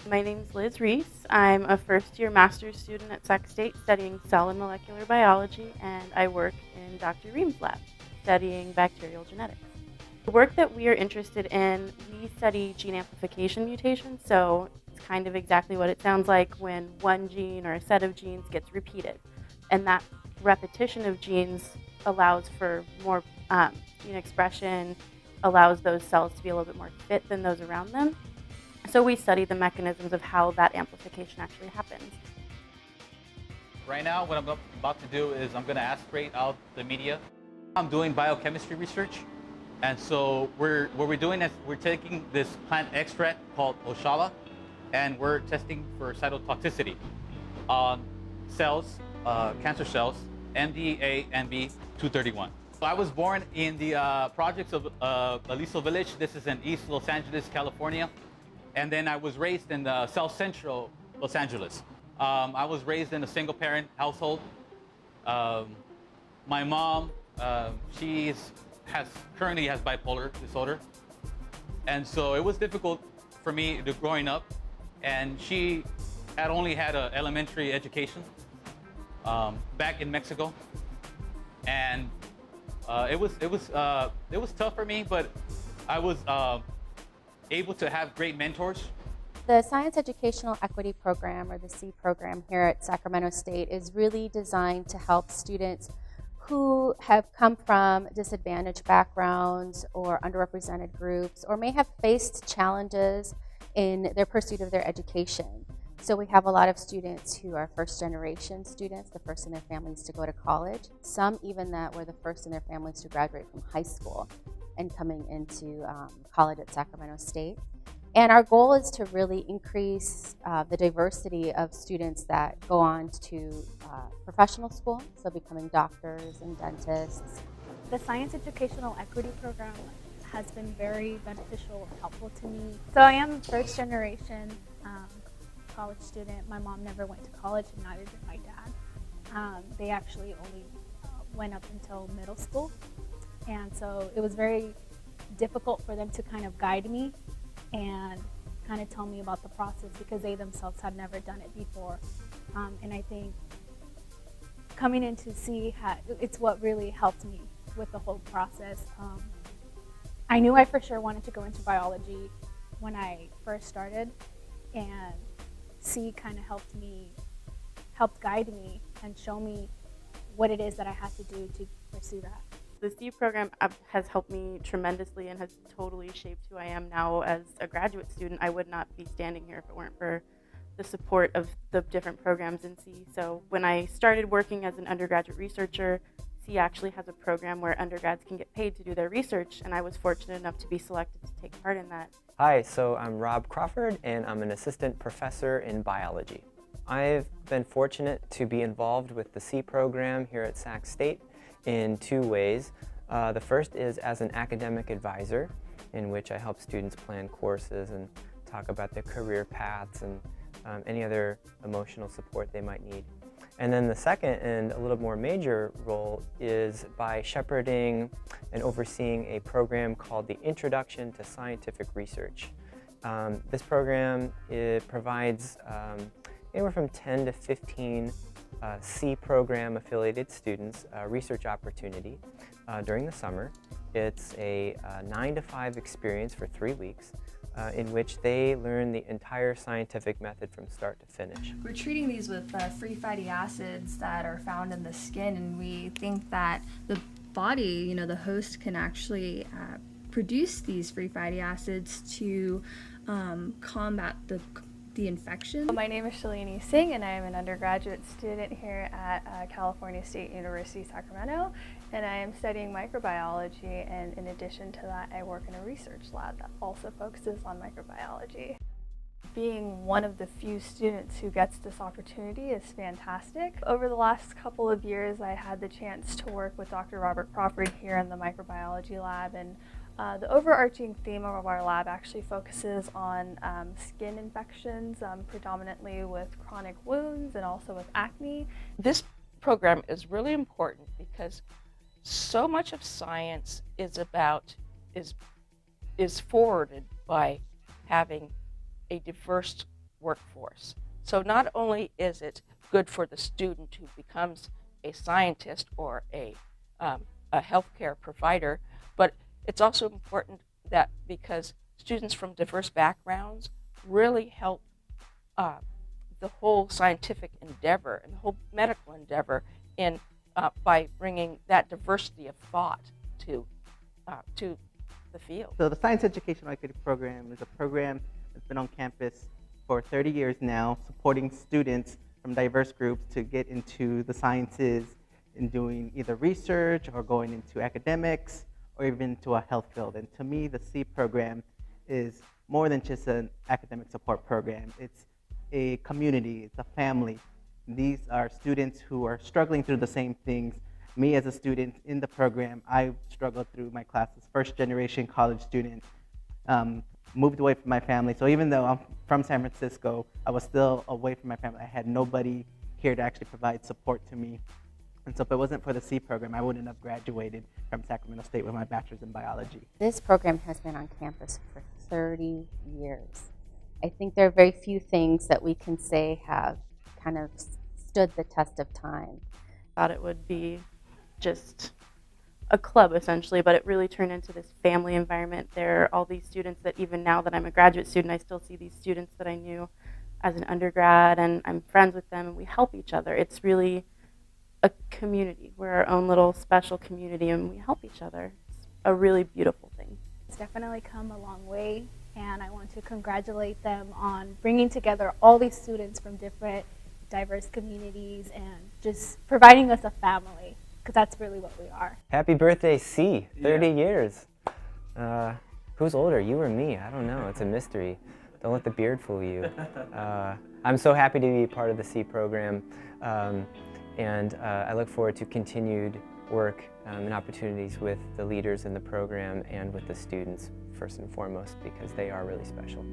My name's Liz Reese. I'm a first-year master's student at Sac State studying cell and molecular biology, and I work in Dr. Ream's lab studying bacterial genetics. The work that we are interested in, we study gene amplification mutations, so it's kind of exactly what it sounds like when one gene or a set of genes gets repeated. And that repetition of genes allows for more gene expression, allows those cells to be a little bit more fit than those around them. So we study the mechanisms of how that amplification actually happens. Right now, what I'm about to do is I'm going to aspirate out the media. I'm doing biochemistry research. And so what we're doing is we're taking this plant extract called Oshala, and we're testing for cytotoxicity on cells, cancer cells, MDA and B231. So I was born in the projects of Aliso Village. This is in East Los Angeles, California. And then I was raised in South Central Los Angeles. I was raised in a single-parent household. My mom, she currently has bipolar disorder. And so it was difficult for me growing up. And she had only had an elementary education back in Mexico. And it was tough for me, but I was able to have great mentors. The Science Educational Equity Program, or the SEE program here at Sacramento State, is really designed to help students who have come from disadvantaged backgrounds or underrepresented groups, or may have faced challenges in their pursuit of their education. So we have a lot of students who are first-generation students, the first in their families to go to college. Some even that were the first in their families to graduate from high school and coming into college at Sacramento State. And our goal is to really increase the diversity of students that go on to professional school, so becoming doctors and dentists. The Science Educational Equity Program has been very beneficial and helpful to me. So I am first generation college student. My mom never went to college, and neither did my dad. They actually only went up until middle school. And so it was very difficult for them to kind of guide me and kind of tell me about the process, because they themselves had never done it before. And I think coming in to see it's what really helped me with the whole process. I knew I for sure wanted to go into biology when I first started, and SEE kind of helped guide me and show me what it is that I had to do to pursue that. The SEE program has helped me tremendously and has totally shaped who I am now as a graduate student. I would not be standing here if it weren't for the support of the different programs in SEE. So when I started working as an undergraduate researcher, SEE actually has a program where undergrads can get paid to do their research, and I was fortunate enough to be selected to take part in that. Hi, so I'm Rob Crawford, and I'm an assistant professor in biology. I've been fortunate to be involved with the SEE program here at Sac State in two ways. The first is as an academic advisor, in which I help students plan courses and talk about their career paths and any other emotional support they might need. And then the second and a little more major role is by shepherding and overseeing a program called the Introduction to Scientific Research. This program provides anywhere from 10 to 15 SEE program affiliated students research opportunity during the summer. It's a 9 to 5 experience for 3 weeks in which they learn the entire scientific method from start to finish. We're treating these with free fatty acids that are found in the skin, and we think that the body, the host, can actually produce these free fatty acids to combat the infection. My name is SHALENI SINGH, and I am an undergraduate student here at California State University, Sacramento, and I am studying microbiology, and in addition to that, I work in a research lab that also focuses on microbiology. Being one of the few students who gets this opportunity is fantastic. Over the last couple of years, I had the chance to work with Dr. Robert Crawford here in the microbiology lab, and the overarching theme of our lab actually focuses on skin infections, predominantly with chronic wounds and also with acne. This program is really important because so much of science is forwarded by having a diverse workforce. So not only is it good for the student who becomes a scientist or a healthcare provider, but it's also important that because students from diverse backgrounds really help the whole scientific endeavor and the whole medical endeavor in by bringing that diversity of thought to the field. So the Science Educational Equity Program is a program that's been on campus for 30 years now, supporting students from diverse groups to get into the sciences in doing either research or going into academics or even into a health field. And to me, the C program is more than just an academic support program. It's a community, it's a family. These are students who are struggling through the same things. Me as a student in the program, I struggled through my classes, first generation college student, moved away from my family. So even though I'm from San Francisco, I was still away from my family. I had nobody here to actually provide support to me. And so if it wasn't for the C program, I wouldn't have graduated from Sacramento State with my bachelor's in biology. This program has been on campus for 30 years. I think there are very few things that we can say have kind of stood the test of time. Thought it would be just a club essentially, but it really turned into this family environment. There are all these students that even now that I'm a graduate student, I still see these students that I knew as an undergrad, and I'm friends with them and we help each other. It's really a community. We're our own little special community and we help each other. It's a really beautiful thing. It's definitely come a long way, and I want to congratulate them on bringing together all these students from different diverse communities and just providing us a family, because that's really what we are. Happy birthday, C, 30 years. Who's older, you or me? I don't know, it's a mystery. Don't let the beard fool you. I'm so happy to be part of the C program, and I look forward to continued work and opportunities with the leaders in the program and with the students, first and foremost, because they are really special.